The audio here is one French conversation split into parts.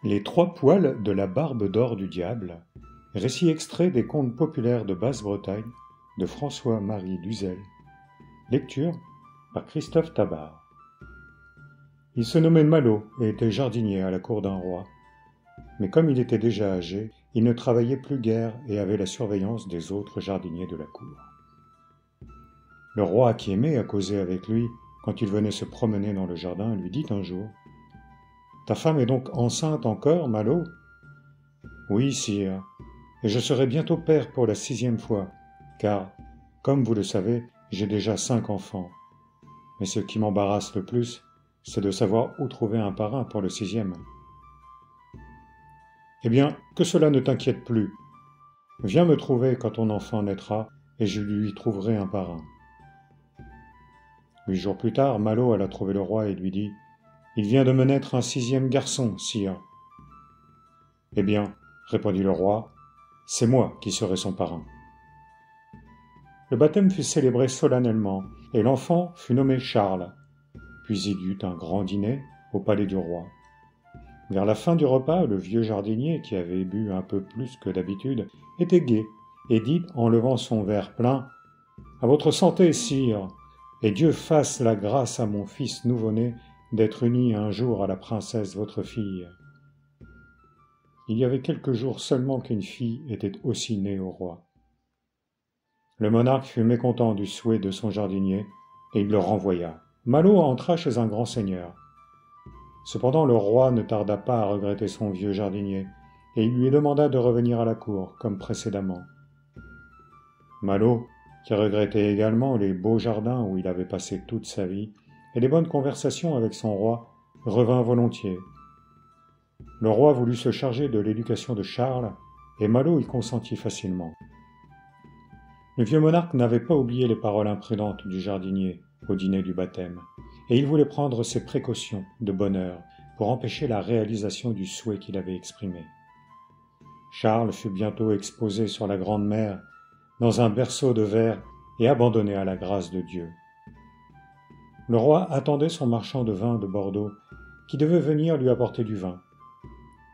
Les trois poils de la barbe d'or du diable, récit extrait des contes populaires de Basse-Bretagne de François-Marie Luzel, lecture par Christophe Tabar. Il se nommait Malo et était jardinier à la cour d'un roi. Mais comme il était déjà âgé, il ne travaillait plus guère et avait la surveillance des autres jardiniers de la cour. Le roi, qui aimait à causer avec lui, quand il venait se promener dans le jardin, lui dit un jour : « Ta femme est donc enceinte encore, Malo ? » ?»« Oui, sire, et je serai bientôt père pour la 6e fois, car, comme vous le savez, j'ai déjà 5 enfants. Mais ce qui m'embarrasse le plus, c'est de savoir où trouver un parrain pour le 6e. » « Eh bien, que cela ne t'inquiète plus. Viens me trouver quand ton enfant naîtra, et je lui trouverai un parrain. » 8 jours plus tard, Malo alla trouver le roi et lui dit : « Il vient de me naître un 6e garçon, sire. » »« Eh bien, répondit le roi, c'est moi qui serai son parrain. » Le baptême fut célébré solennellement, et l'enfant fut nommé Charles. Puis il y eut un grand dîner au palais du roi. Vers la fin du repas, le vieux jardinier, qui avait bu un peu plus que d'habitude, était gai, et dit, en levant son verre plein : « À votre santé, sire, et Dieu fasse la grâce à mon fils nouveau-né d'être uni un jour à la princesse votre fille. » Il y avait quelques jours seulement qu'une fille était aussi née au roi. Le monarque fut mécontent du souhait de son jardinier, et il le renvoya. Malo entra chez un grand seigneur. Cependant le roi ne tarda pas à regretter son vieux jardinier, et il lui demanda de revenir à la cour, comme précédemment. Malo, qui regrettait également les beaux jardins où il avait passé toute sa vie, et les bonnes conversations avec son roi, revint volontiers. Le roi voulut se charger de l'éducation de Charles, et Malo y consentit facilement. Le vieux monarque n'avait pas oublié les paroles imprudentes du jardinier au dîner du baptême, et il voulait prendre ses précautions de bonne heure pour empêcher la réalisation du souhait qu'il avait exprimé. Charles fut bientôt exposé sur la grande mer, dans un berceau de verre et abandonné à la grâce de Dieu. Le roi attendait son marchand de vin de Bordeaux, qui devait venir lui apporter du vin.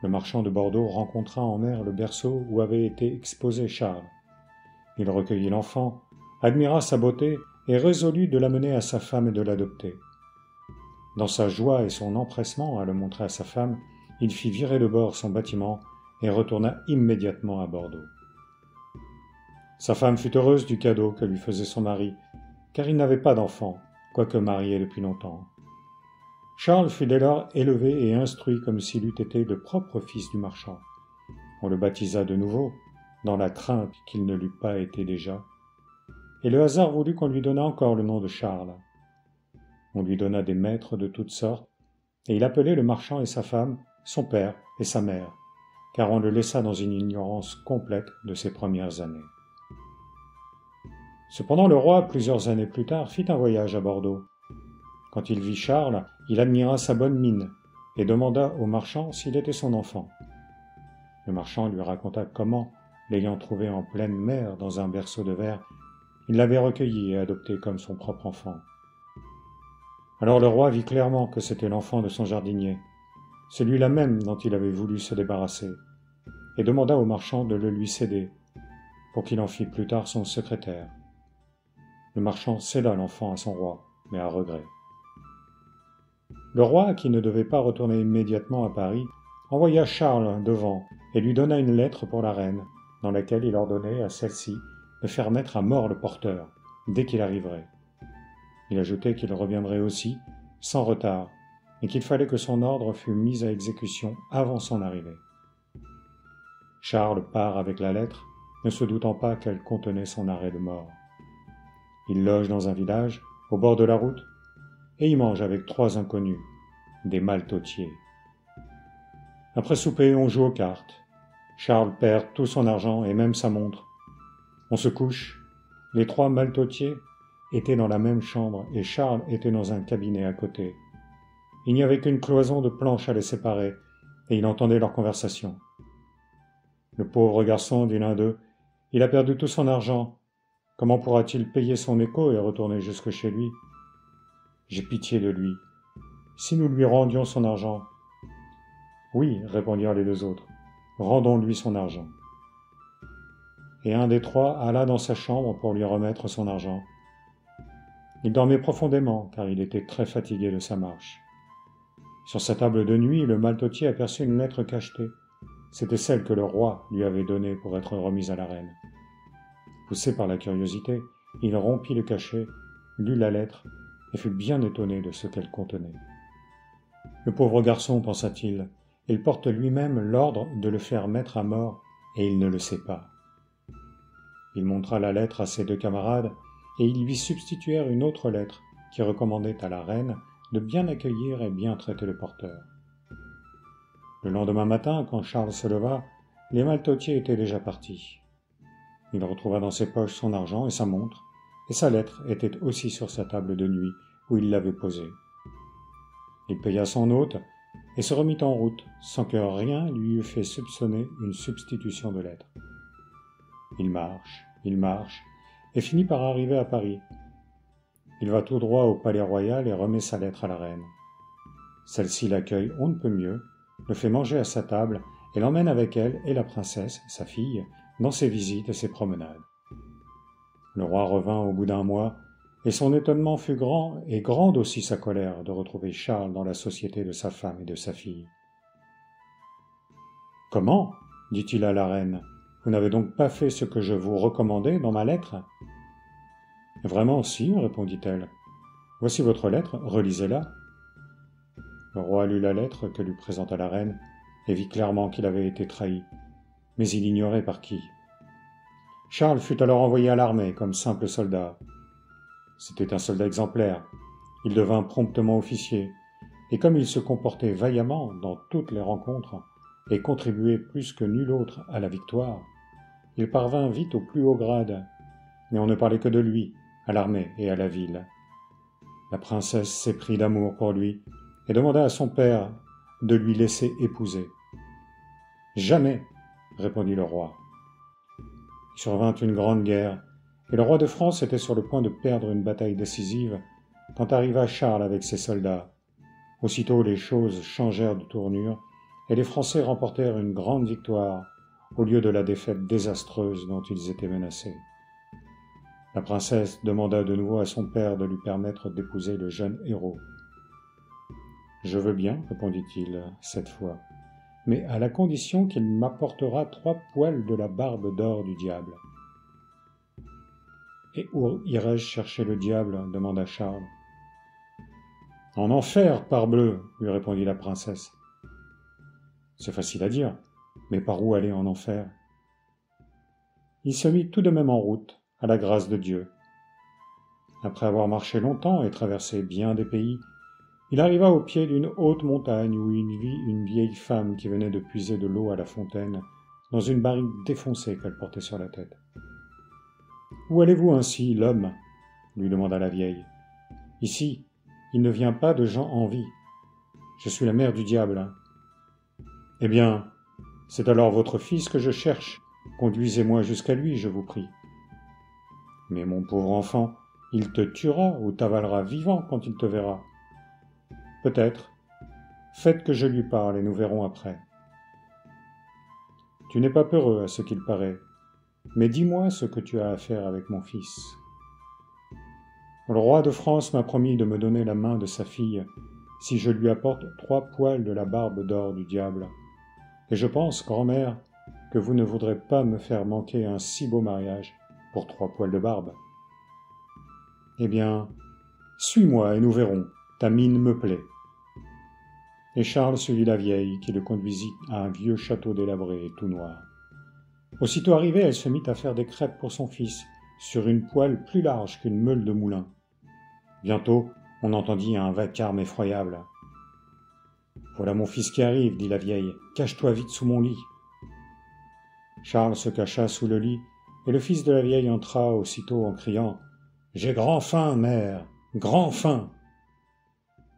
Le marchand de Bordeaux rencontra en mer le berceau où avait été exposé Charles. Il recueillit l'enfant, admira sa beauté et résolut de l'amener à sa femme et de l'adopter. Dans sa joie et son empressement à le montrer à sa femme, il fit virer de bord son bâtiment et retourna immédiatement à Bordeaux. Sa femme fut heureuse du cadeau que lui faisait son mari, car il n'avait pas d'enfant, quoique marié depuis longtemps. Charles fut dès lors élevé et instruit comme s'il eût été le propre fils du marchand. On le baptisa de nouveau, dans la crainte qu'il ne l'eût pas été déjà, et le hasard voulut qu'on lui donnât encore le nom de Charles. On lui donna des maîtres de toutes sortes, et il appelait le marchand et sa femme son père et sa mère, car on le laissa dans une ignorance complète de ses premières années. Cependant le roi, plusieurs années plus tard, fit un voyage à Bordeaux. Quand il vit Charles, il admira sa bonne mine, et demanda au marchand s'il était son enfant. Le marchand lui raconta comment, l'ayant trouvé en pleine mer dans un berceau de verre, il l'avait recueilli et adopté comme son propre enfant. Alors le roi vit clairement que c'était l'enfant de son jardinier, celui-là même dont il avait voulu se débarrasser, et demanda au marchand de le lui céder, pour qu'il en fît plus tard son secrétaire. Le marchand céda l'enfant à son roi, mais à regret. Le roi, qui ne devait pas retourner immédiatement à Paris, envoya Charles devant et lui donna une lettre pour la reine, dans laquelle il ordonnait à celle-ci de faire mettre à mort le porteur, dès qu'il arriverait. Il ajoutait qu'il reviendrait aussi, sans retard, et qu'il fallait que son ordre fût mis à exécution avant son arrivée. Charles part avec la lettre, ne se doutant pas qu'elle contenait son arrêt de mort. Il loge dans un village, au bord de la route, et y mange avec 3 inconnus, des maltautiers. Après souper, on joue aux cartes. Charles perd tout son argent et même sa montre. On se couche. Les 3 maltautiers étaient dans la même chambre et Charles était dans un cabinet à côté. Il n'y avait qu'une cloison de planches à les séparer, et il entendait leur conversation. Le pauvre garçon dit l'un d'eux : « Il a perdu tout son argent. Comment pourra-t-il payer son écho et retourner jusque chez lui ? J'ai pitié de lui. Si nous lui rendions son argent. » Oui, répondirent les deux autres, rendons-lui son argent. Et un des trois alla dans sa chambre pour lui remettre son argent. Il dormait profondément, car il était très fatigué de sa marche. Sur sa table de nuit, le maltôtier aperçut une lettre cachetée. C'était celle que le roi lui avait donnée pour être remise à la reine. Poussé par la curiosité, il rompit le cachet, lut la lettre et fut bien étonné de ce qu'elle contenait. Le pauvre garçon, pensa-t-il, il porte lui-même l'ordre de le faire mettre à mort et il ne le sait pas. Il montra la lettre à ses deux camarades et ils lui substituèrent une autre lettre qui recommandait à la reine de bien accueillir et bien traiter le porteur. Le lendemain matin, quand Charles se leva, les maltôtiers étaient déjà partis. Il retrouva dans ses poches son argent et sa montre, et sa lettre était aussi sur sa table de nuit où il l'avait posée. Il paya son hôte et se remit en route sans que rien lui eût fait soupçonner une substitution de lettre. Il marche, et finit par arriver à Paris. Il va tout droit au palais royal et remet sa lettre à la reine. Celle-ci l'accueille on ne peut mieux, le fait manger à sa table et l'emmène avec elle et la princesse, sa fille, dans ses visites et ses promenades. Le roi revint au bout d'un mois, et son étonnement fut grand, et grande aussi sa colère de retrouver Charles dans la société de sa femme et de sa fille. « Comment ?» dit-il à la reine. « Vous n'avez donc pas fait ce que je vous recommandais dans ma lettre ?»« Vraiment, si, répondit-elle. Voici votre lettre, relisez-la. » Le roi lut la lettre que lui présenta la reine et vit clairement qu'il avait été trahi, mais il ignorait par qui. Charles fut alors envoyé à l'armée comme simple soldat. C'était un soldat exemplaire. Il devint promptement officier, et comme il se comportait vaillamment dans toutes les rencontres et contribuait plus que nul autre à la victoire, il parvint vite au plus haut grade, mais on ne parlait que de lui, à l'armée et à la ville. La princesse s'éprit d'amour pour lui et demanda à son père de lui laisser épouser. « Jamais !» répondit le roi. Il survint une grande guerre, et le roi de France était sur le point de perdre une bataille décisive quand arriva Charles avec ses soldats. Aussitôt les choses changèrent de tournure, et les Français remportèrent une grande victoire au lieu de la défaite désastreuse dont ils étaient menacés. La princesse demanda de nouveau à son père de lui permettre d'épouser le jeune héros. « Je veux bien, répondit-il cette fois, mais à la condition qu'il m'apportera 3 poils de la barbe d'or du diable. »« Et où irai-je chercher le diable ?» demanda Charles. « En enfer, parbleu !» lui répondit la princesse. « C'est facile à dire, mais par où aller en enfer ?» Il se mit tout de même en route, à la grâce de Dieu. Après avoir marché longtemps et traversé bien des pays, il arriva au pied d'une haute montagne où vit une vieille femme qui venait de puiser de l'eau à la fontaine dans une barrique défoncée qu'elle portait sur la tête. « Où allez-vous ainsi, l'homme ?» lui demanda la vieille. « Ici, il ne vient pas de gens en vie. Je suis la mère du diable. »« Eh bien, c'est alors votre fils que je cherche. Conduisez-moi jusqu'à lui, je vous prie. »« Mais mon pauvre enfant, il te tuera ou t'avalera vivant quand il te verra. »« Peut-être. Faites que je lui parle et nous verrons après. »« Tu n'es pas peureux à ce qu'il paraît, mais dis-moi ce que tu as à faire avec mon fils. »« Le roi de France m'a promis de me donner la main de sa fille si je lui apporte 3 poils de la barbe d'or du diable. Et je pense, grand-mère, que vous ne voudrez pas me faire manquer un si beau mariage pour 3 poils de barbe. Eh bien, suis-moi et nous verrons, ta mine me plaît. » Et Charles suivit la vieille, qui le conduisit à un vieux château délabré et tout noir. Aussitôt arrivée, elle se mit à faire des crêpes pour son fils, sur une poêle plus large qu'une meule de moulin. Bientôt, on entendit un vacarme effroyable. « Voilà mon fils qui arrive, » dit la vieille, « cache-toi vite sous mon lit. » Charles se cacha sous le lit, et le fils de la vieille entra aussitôt en criant « J'ai grand faim, mère, grand faim !»«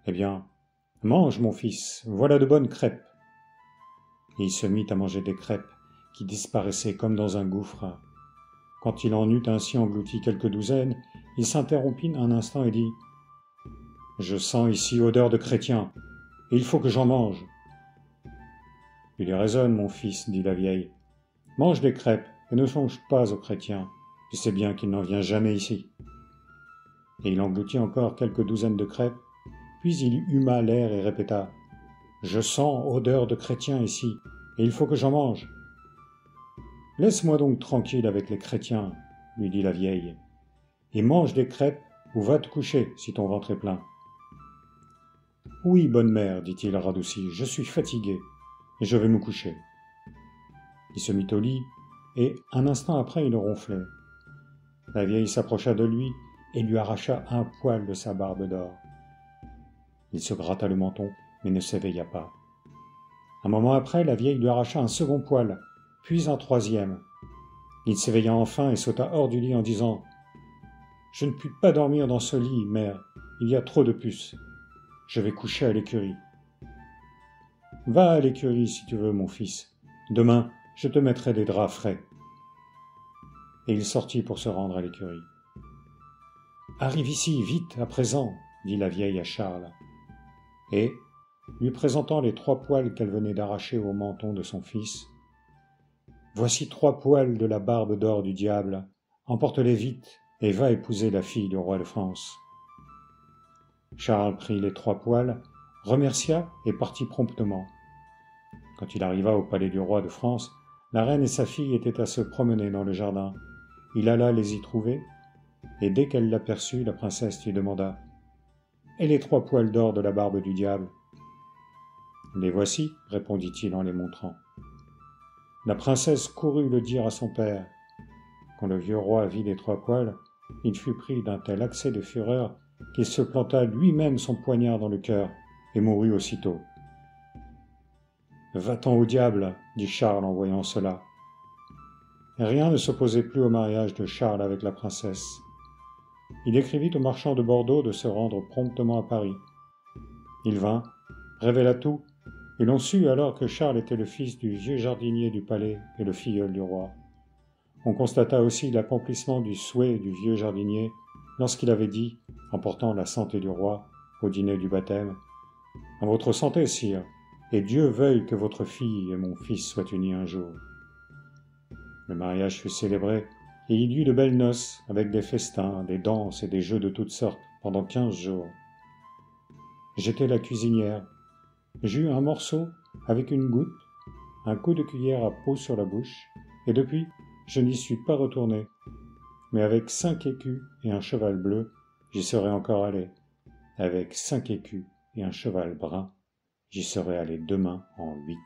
Eh bien, mange, mon fils, voilà de bonnes crêpes. » Et il se mit à manger des crêpes qui disparaissaient comme dans un gouffre. Quand il en eut ainsi englouti quelques douzaines, il s'interrompit un instant et dit « Je sens ici odeur de chrétien, et il faut que j'en mange. » Il y raisonne, mon fils, dit la vieille. Mange des crêpes et ne songe pas aux chrétiens. Tu sais bien qu'il n'en vient jamais ici. Et il engloutit encore quelques douzaines de crêpes, puis il huma l'air et répéta « Je sens odeur de chrétien ici, et il faut que j'en mange. »« Laisse-moi donc tranquille avec les chrétiens, lui dit la vieille, et mange des crêpes ou va te coucher si ton ventre est plein. »« Oui, bonne mère, dit-il radouci, je suis fatigué, et je vais me coucher. » Il se mit au lit, et un instant après il ronflait. La vieille s'approcha de lui et lui arracha un poil de sa barbe d'or. Il se gratta le menton, mais ne s'éveilla pas. Un moment après, la vieille lui arracha un second poil, puis un troisième. Il s'éveilla enfin et sauta hors du lit en disant « Je ne puis pas dormir dans ce lit, mère, il y a trop de puces. Je vais coucher à l'écurie. »« Va à l'écurie si tu veux, mon fils. Demain, je te mettrai des draps frais. » Et il sortit pour se rendre à l'écurie. « Arrive ici, vite, à présent, » dit la vieille à Charles. Et, lui présentant les 3 poils qu'elle venait d'arracher au menton de son fils, « Voici 3 poils de la barbe d'or du diable, emporte-les vite et va épouser la fille du roi de France. » Charles prit les 3 poils, remercia et partit promptement. Quand il arriva au palais du roi de France, la reine et sa fille étaient à se promener dans le jardin. Il alla les y trouver, et dès qu'elle l'aperçut, la princesse lui demanda « Et les 3 poils d'or de la barbe du diable ?»« Les voici, répondit-il en les montrant. La princesse courut le dire à son père. Quand le vieux roi vit les 3 poils, il fut pris d'un tel accès de fureur qu'il se planta lui-même son poignard dans le cœur et mourut aussitôt. « Va-t'en au diable, dit Charles en voyant cela. » Rien ne s'opposait plus au mariage de Charles avec la princesse. Il écrivit au marchand de Bordeaux de se rendre promptement à Paris. Il vint, révéla tout, et l'on sut alors que Charles était le fils du vieux jardinier du palais et le filleul du roi. On constata aussi l'accomplissement du souhait du vieux jardinier lorsqu'il avait dit, en portant la santé du roi au dîner du baptême, « À votre santé, sire, et Dieu veuille que votre fille et mon fils soient unis un jour. » Le mariage fut célébré, et il y eut de belles noces, avec des festins, des danses et des jeux de toutes sortes, pendant 15 jours. J'étais la cuisinière. J'eus un morceau avec une goutte, un coup de cuillère à peau sur la bouche, et depuis, je n'y suis pas retourné. Mais avec 5 écus et un cheval bleu, j'y serais encore allé. Avec 5 écus et un cheval brun, j'y serais allé demain en 8.